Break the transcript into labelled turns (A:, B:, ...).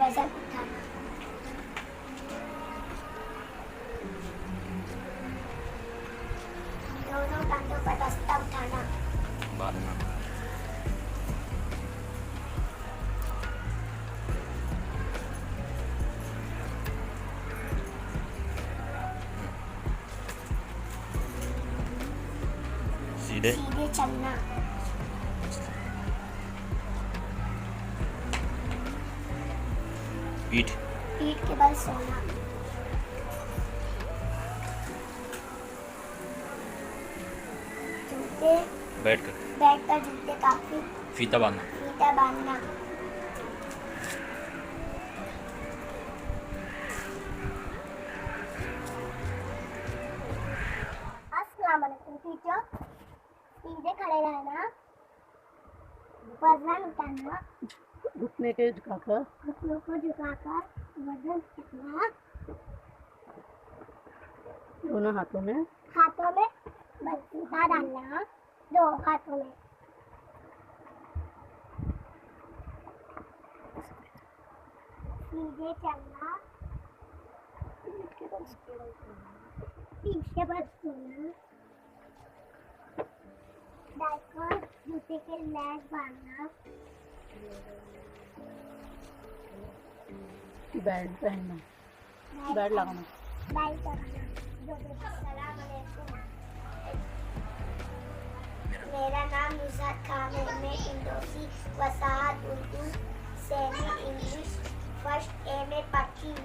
A: वजन उठाना। दोनों कंधों पर बस्ता उठाना।
B: बांधना। सीधे
A: सीधे चलना।
B: पीठ
A: पीठ के बल सोना। जूते बैठकर जूते का
B: फीता बांधना।
A: फीता बांधना। अस्सलाम वालेकुम टीचर। सीधे खड़े रहना, वजन उठाना,
C: घुटनों को झुकाकर
A: वजन उठाना।
C: दोनों हाथों में
A: बस्ता डालना, दो हाथों में। सीधे चलना, पीठ के बल सोना। बैठकर जूते के लैस बांधना।
C: बेल्ट पहनना, बेल्ट लगाना।
A: अस्सलाम वालेकुम। मेरा नाम नुसरत खान है। मैं इंडोसी वसाहत Urdu semi English first A में पढ़ती हूँ।